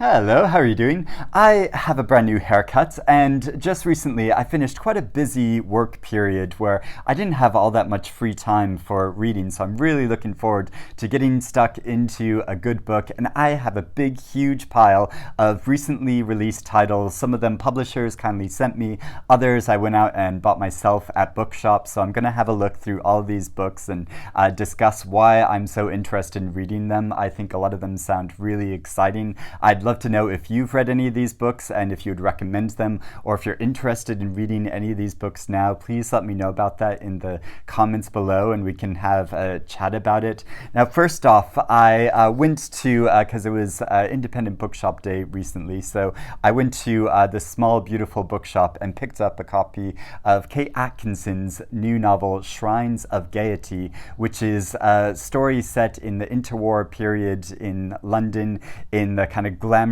Hello, how are you doing? I have a brand new haircut, and just recently I finished quite a busy work period where I didn't have all that much free time for reading, so I'm really looking forward to getting stuck into a good book. And I have a big, huge pile of recently released titles. Some of them publishers kindly sent me, others I went out and bought myself at bookshops. So I'm going to have a look through all of these books and discuss why I'm so interested in reading them. I think a lot of them sound really exciting. I'd love to know if you've read any of these books and if you'd recommend them, or if you're interested in reading any of these books now, please let me know about that in the comments below and we can have a chat about it. Now, first off, I went to, because it was Independent Bookshop Day recently, so I went to this small, beautiful bookshop and picked up a copy of Kate Atkinson's new novel, Shrines of Gaiety, which is a story set in the interwar period in London, in the kind of glamorous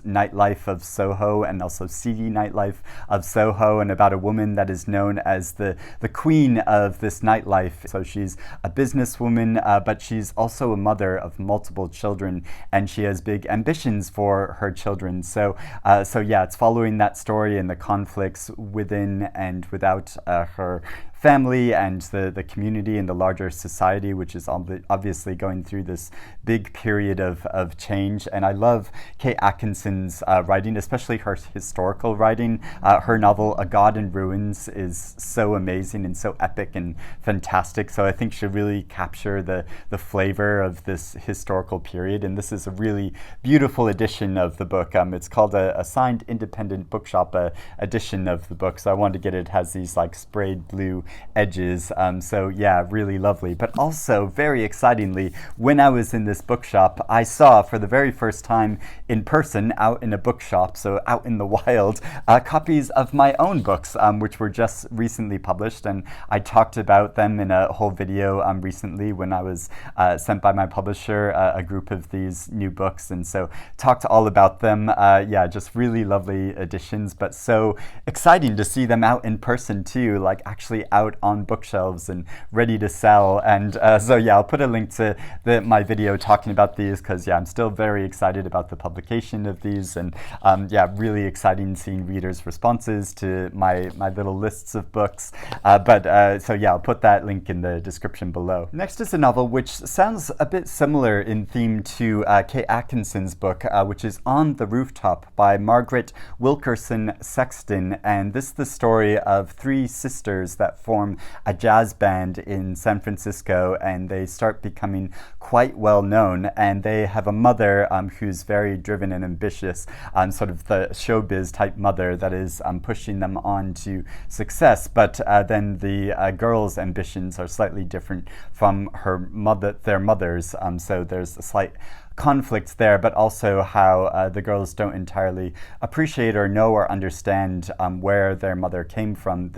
nightlife of Soho and also seedy nightlife of Soho, and about a woman that is known as the queen of this nightlife. So she's a businesswoman, but she's also a mother of multiple children, and she has big ambitions for her children. So yeah, it's following that story and the conflicts within and without her family and the community and the larger society, which is obviously going through this big period of change. And I love Kate Atkinson's writing, especially her historical writing. Her novel, A God in Ruins, is so amazing and so epic and fantastic. So I think she'll really capture the flavor of this historical period. And this is a really beautiful edition of the book. It's called a signed independent bookshop edition of the book. So I wanted to get it. It has these like sprayed blue edges, so yeah, really lovely. But also, very excitingly, when I was in this bookshop, I saw for the very first time in person, out in a bookshop, so out in the wild, copies of my own books, which were just recently published, and I talked about them in a whole video recently when I was sent by my publisher a group of these new books, and so talked all about them. Yeah, just really lovely editions, but so exciting to see them out in person too, like actually out on bookshelves and ready to sell. And so yeah, I'll put a link to my video talking about these, because yeah, I'm still very excited about the publication of these, and yeah, really exciting seeing readers' responses to my little lists of books. So yeah, I'll put that link in the description below. Next is a novel which sounds a bit similar in theme to Kate Atkinson's book, which is On the Rooftop by Margaret, Wilkerson, Sexton, and this is the story of three sisters that form a jazz band in San Francisco, and they start becoming quite well known, and they have a mother who's very driven and ambitious, sort of the showbiz type mother that is pushing them on to success. But then the girls' ambitions are slightly different from their mothers, so there's a slight conflict there, but also how the girls don't entirely appreciate or know or understand where their mother came from.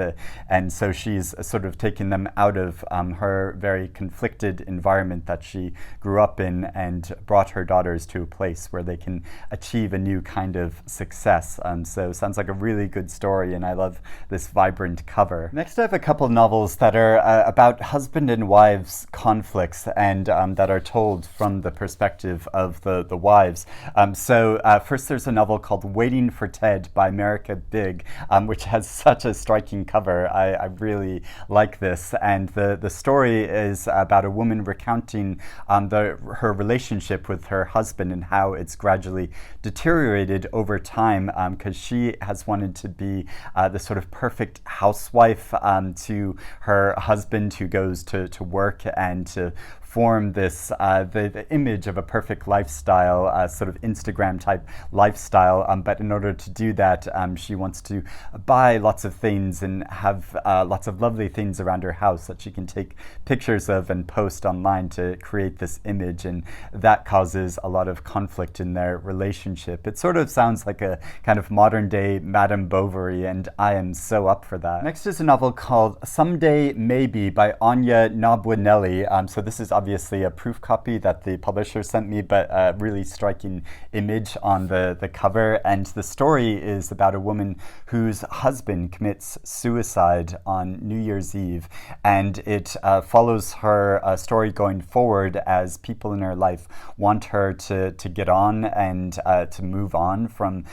And so she's sort of taken them out of her very conflicted environment that she grew up in and brought her daughters to a place where they can achieve a new kind of success. So sounds like a really good story, and I love this vibrant cover. Next, I have a couple novels that are about husband and wives conflicts, and that are told from the perspective of the wives. First there's a novel called Waiting for Ted by Marieke Bigg, which has such a striking cover. I really like this, and the story is about a woman recounting her relationship with her husband and how it's gradually deteriorated over time, because she has wanted to be the sort of perfect housewife to her husband who goes to work, and to form this the image of a perfect lifestyle, sort of Instagram type lifestyle, but in order to do that, she wants to buy lots of things and have lots of lovely things around her house that she can take pictures of and post online to create this image, and that causes a lot of conflict in their relationship. It sort of sounds like a kind of modern day Madame Bovary, and I am so up for that. Next is a novel called Someday Maybe by Nwabineli. So this is obviously a proof copy that the publisher sent me, but a really striking image on the cover. And the story is about a woman whose husband commits suicide on New Year's Eve. And it follows her story going forward as people in her life want her to get on and to move on from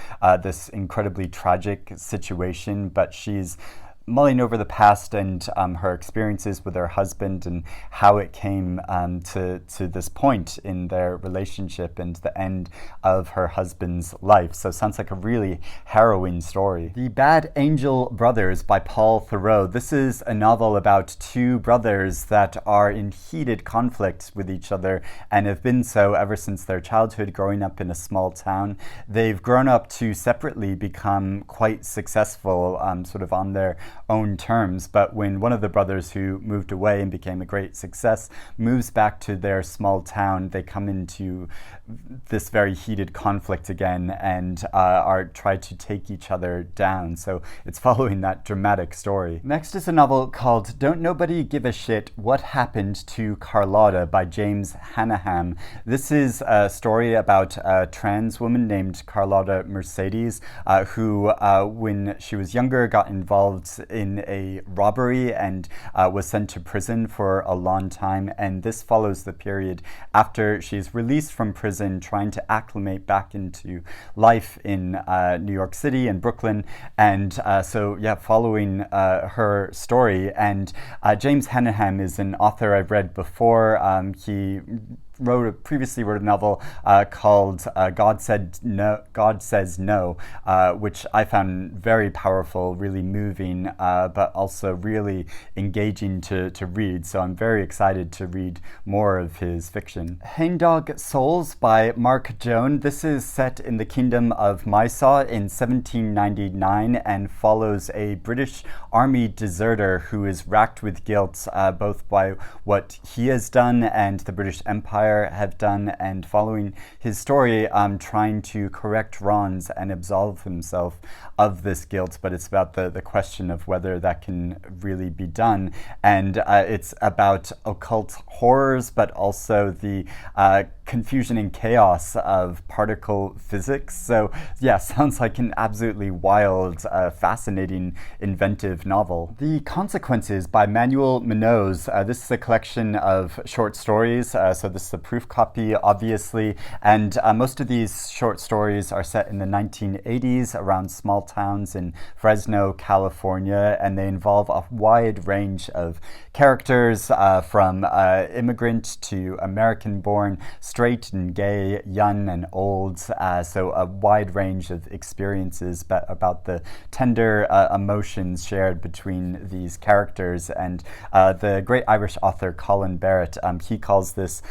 this incredibly tragic situation. But she's mulling over the past and her experiences with her husband and how it came to this point in their relationship and the end of her husband's life. So it sounds like a really harrowing story. The Bad Angel Brothers by Paul Theroux. This is a novel about two brothers that are in heated conflict with each other and have been so ever since their childhood, growing up in a small town. They've grown up to separately become quite successful, sort of on their own terms, but when one of the brothers who moved away and became a great success moves back to their small town, they come into this very heated conflict again and are trying to take each other down. So it's following that dramatic story. Next is a novel called Don't Nobody Give a Shit What Happened to Carlotta by James Hannaham. This is a story about a trans woman named Carlotta Mercedes who, when she was younger, got involved in a robbery and was sent to prison for a long time. And this follows the period after she's released from prison, trying to acclimate back into life in New York City and Brooklyn. And following her story. And James Hannaham is an author I've read before. He previously wrote a novel called God Says No, which I found very powerful, really moving, but also really engaging to read. So I'm very excited to read more of his fiction. Hangdog Souls by Marc Joan. This is set in the kingdom of Mysore in 1799 and follows a British army deserter who is racked with guilt both by what he has done and the British Empire have done, and following his story, trying to correct wrongs and absolve himself of this guilt. But it's about the question of whether that can really be done. And it's about occult horrors, but also the confusion and chaos of particle physics. So yeah, sounds like an absolutely wild, fascinating, inventive novel. The Consequences by Manuel Munoz. This is a collection of short stories. So this is a proof copy, obviously. And most of these short stories are set in the 1980s around small towns in Fresno, California. And they involve a wide range of characters from immigrant to American-born, straight and gay, young and old, so a wide range of experiences about the tender emotions shared between these characters. And the great Irish author Colin Barrett, he calls this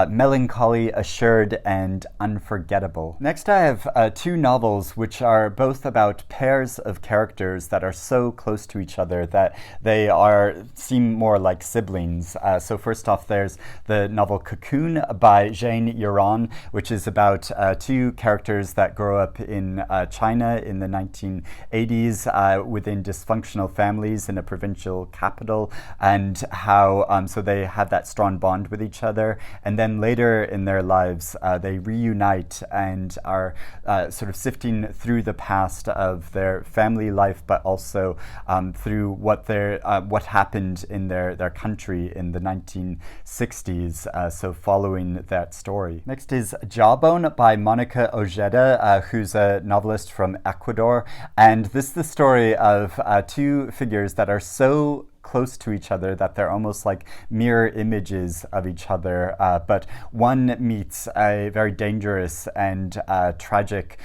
melancholy, assured, and unforgettable. Next I have two novels which are both about pairs of characters that are so close to each other that they seem more like siblings. So first off, there's the novel Cocooon by Yueran, which is about two characters that grow up in China in the 1980s within dysfunctional families in a provincial capital, and how so they have that strong bond with each other, and then later in their lives they reunite and are sort of sifting through the past of their family life, but also through what happened in their country in the 1960s, so following that story. Next is Jawbone by Marieke Ojeda, who's a novelist from Ecuador, and this is the story of two figures that are so close to each other that they're almost like mirror images of each other, but one meets a very dangerous and tragic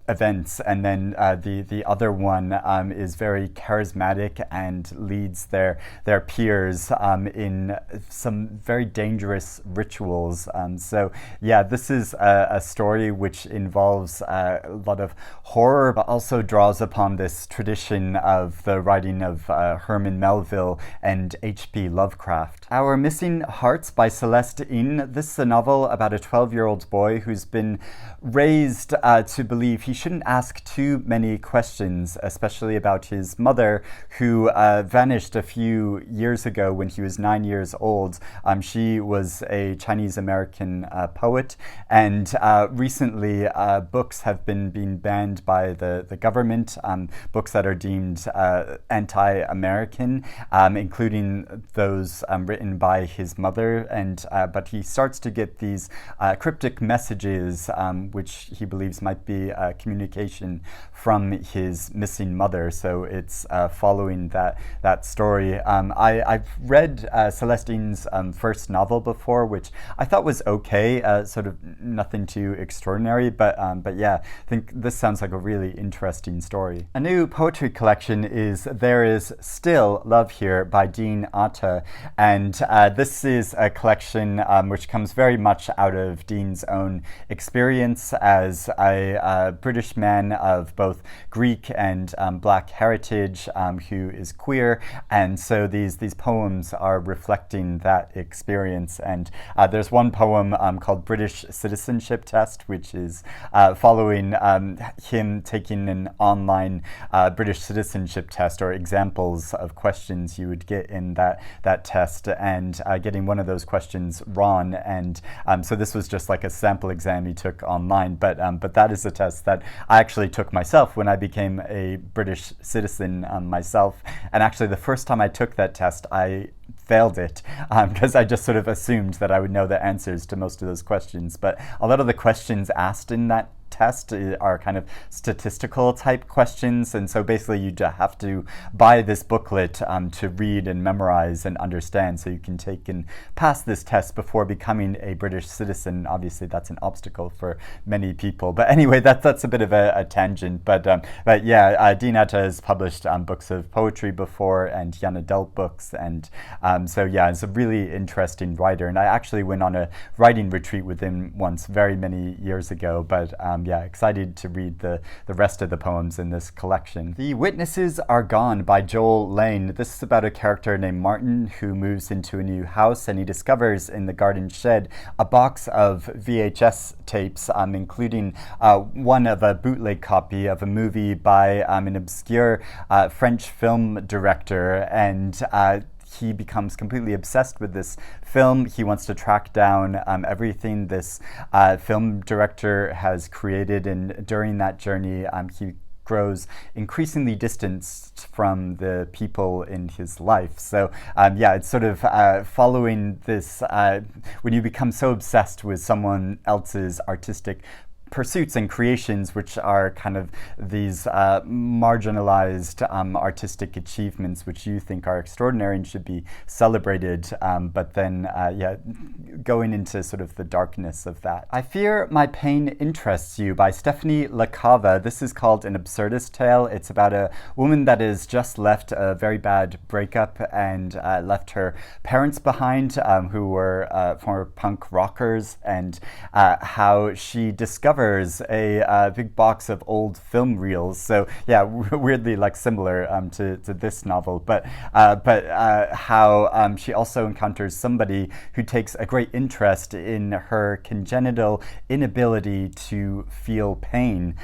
events, and then the other one is very charismatic and leads their peers in some very dangerous rituals. So yeah, this is a story which involves a lot of horror, but also draws upon this tradition of the writing of Herman Melville, Melville and H.P. Lovecraft. Our Missing Hearts by Celeste. This is a novel about a 12-year-old boy who's been raised to believe he shouldn't ask too many questions, especially about his mother, who vanished a few years ago when he was 9 years old. She was a Chinese-American poet, and recently books have been being banned by the government, books that are deemed anti-American, including those written by his mother, and but he starts to get these cryptic messages which he believes might be communication from his missing mother. So it's following that story. I've read Celestine's first novel before, which I thought was okay, sort of nothing too extraordinary, but yeah, I think this sounds like a really interesting story. A new poetry collection is There Is Still Love Here by Dean Atta, and this is a collection which comes very much out of Dean's own experience as a British man of both Greek and Black heritage who is queer, and so these poems are reflecting that experience. And there's one poem called British Citizenship Test, which is following him taking an online British citizenship test, or examples of questions you would get in that test, and getting one of those questions wrong. And so this was just like a sample exam he took online, but that is a test that I actually took myself when I became a British citizen myself. And actually the first time I took that test, I failed it because I just sort of assumed that I would know the answers to most of those questions. But a lot of the questions asked in that test are kind of statistical type questions, and so basically you have to buy this booklet to read and memorize and understand, so you can take and pass this test before becoming a British citizen. Obviously that's an obstacle for many people, but anyway, that's a bit of a tangent. But yeah, Dean Atta has published books of poetry before and young adult books, and so yeah, it's a really interesting writer, and I actually went on a writing retreat with him once very many years ago. But yeah, excited to read the rest of the poems in this collection. The Witnesses Are Gone by Joel Lane. This is about a character named Martin who moves into a new house, and he discovers in the garden shed a box of VHS tapes, including one of a bootleg copy of a movie by an obscure French film director, and he becomes completely obsessed with this film. He wants to track down everything this film director has created, and during that journey he grows increasingly distanced from the people in his life. So yeah, it's sort of following this, when you become so obsessed with someone else's artistic pursuits and creations, which are kind of these marginalized artistic achievements which you think are extraordinary and should be celebrated, but then yeah, going into sort of the darkness of that. I Fear My Pain Interests You by Stephanie LaCava. This is called An Absurdist Tale. It's about a woman that has just left a very bad breakup and left her parents behind, who were former punk rockers, and how she discovers a big box of old film reels. So yeah, weirdly like similar to this novel, but how she also encounters somebody who takes a great interest in her congenital inability to feel pain.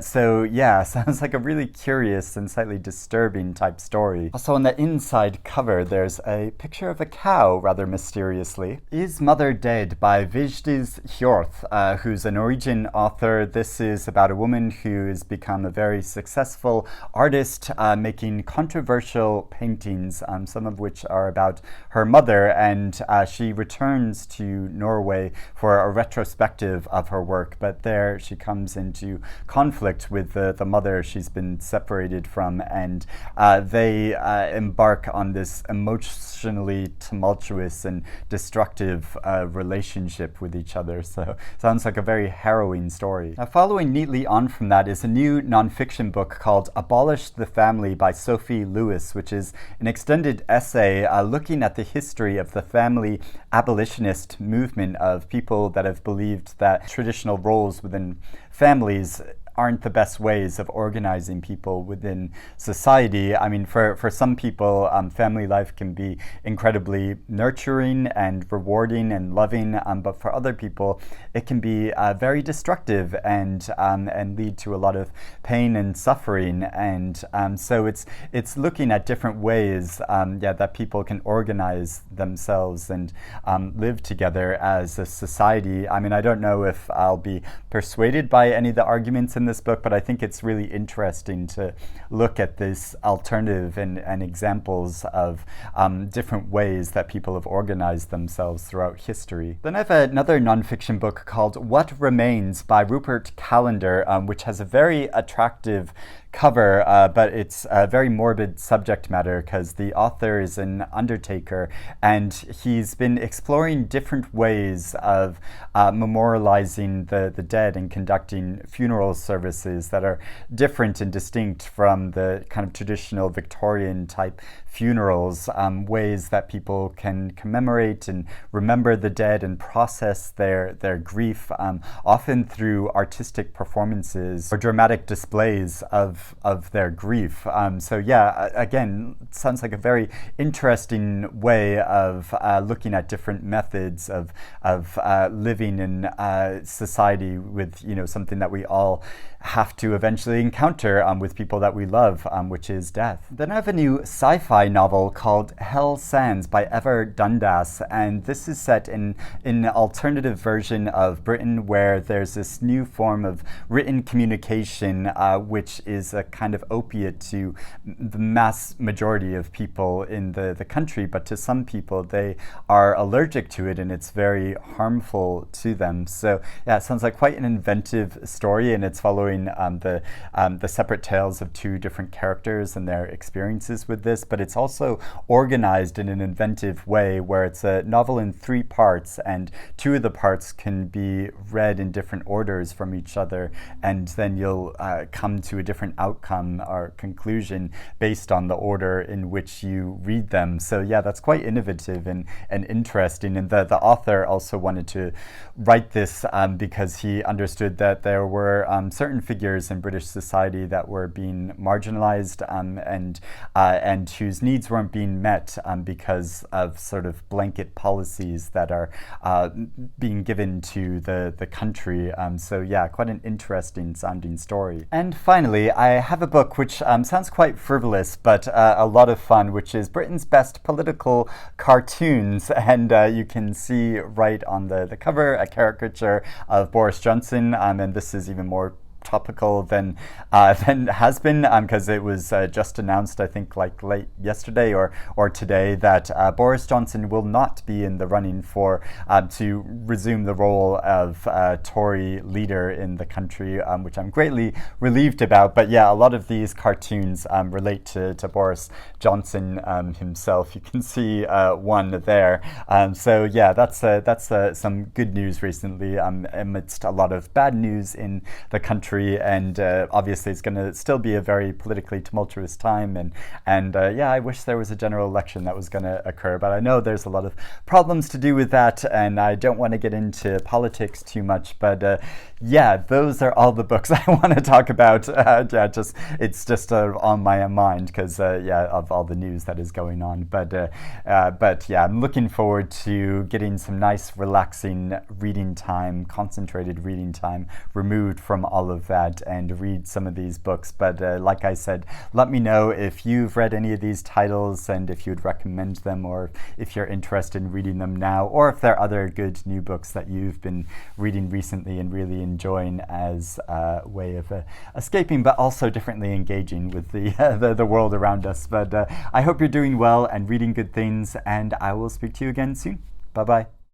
So yeah, sounds like a really curious and slightly disturbing type story. Also on the inside cover, there's a picture of a cow, rather mysteriously. Is Mother Dead by Vigdis Hjorth, who's a Norwegian author. This is about a woman who has become a very successful artist, making controversial paintings, some of which are about her mother, and she returns to Norway for a retrospective of her work, but there she comes into conflict with the mother she's been separated from, and they embark on this emotionally tumultuous and destructive relationship with each other. So sounds like a very harrowing story. Now, following neatly on from that is a new nonfiction book called Abolish the Family by Sophie Lewis, which is an extended essay looking at the history of the family abolitionist movement of people that have believed that traditional roles within families aren't the best ways of organizing people within society. I mean, for some people, family life can be incredibly nurturing and rewarding and loving, but for other people, it can be very destructive and lead to a lot of pain and suffering. And so it's looking at different ways that people can organize themselves and live together as a society. I mean, I don't know if I'll be persuaded by any of the arguments in this book, but I think it's really interesting to look at this alternative and examples of different ways that people have organized themselves throughout history. Then I have another nonfiction book called What Remains by Rupert Callender, which has a very attractive cover, but it's a very morbid subject matter because the author is an undertaker and he's been exploring different ways of memorializing the dead and conducting funeral services that are different and distinct from the kind of traditional Victorian type funerals, ways that people can commemorate and remember the dead and process their grief, often through artistic performances or dramatic displays of their grief. So yeah, again, sounds like a very interesting way of looking at different methods of living in society with, you know, something that we all have to eventually encounter with people that we love, which is death. Then I have a new sci-fi novel called Hell Sands by Ever Dundas, and this is set in an alternative version of Britain where there's this new form of written communication, which is a kind of opiate to the mass majority of people in the country, but to some people they are allergic to it and it's very harmful to them. So yeah, it sounds like quite an inventive story, and it's following the separate tales of two different characters and their experiences with this, but it's also organized in an inventive way where it's a novel in 3 parts, and 2 of the parts can be read in different orders from each other, and then you'll come to a different outcome or conclusion based on the order in which you read them. So yeah, that's quite innovative and interesting, and the author also wanted to write this because he understood that there were certain figures in British society that were being marginalized and whose needs weren't being met because of sort of blanket policies that are being given to the country. So yeah, quite an interesting sounding story. And finally, I have a book which sounds quite frivolous but a lot of fun, which is Britain's Best Political Cartoons, and you can see right on the cover a caricature of Boris Johnson, and this is even more topical than has been, because it was just announced, I think, like late yesterday or today, that Boris Johnson will not be in the running for to resume the role of Tory leader in the country, which I'm greatly relieved about. But yeah, a lot of these cartoons relate to Boris Johnson himself. You can see one there. So yeah, that's some good news recently amidst a lot of bad news in the country. And obviously it's going to still be a very politically tumultuous time, and yeah, I wish there was a general election that was going to occur, but I know there's a lot of problems to do with that, and I don't want to get into politics too much, but yeah, those are all the books I want to talk about. Yeah, it's just on my mind because yeah, of all the news that is going on, but yeah, I'm looking forward to getting some nice relaxing reading time, concentrated reading time removed from all of that and read some of these books. But like I said, let me know if you've read any of these titles and if you'd recommend them, or if you're interested in reading them now, or if there are other good new books that you've been reading recently and really enjoying as a way of escaping but also differently engaging with the world around us. But I hope you're doing well and reading good things, and I will speak to you again soon. Bye-bye.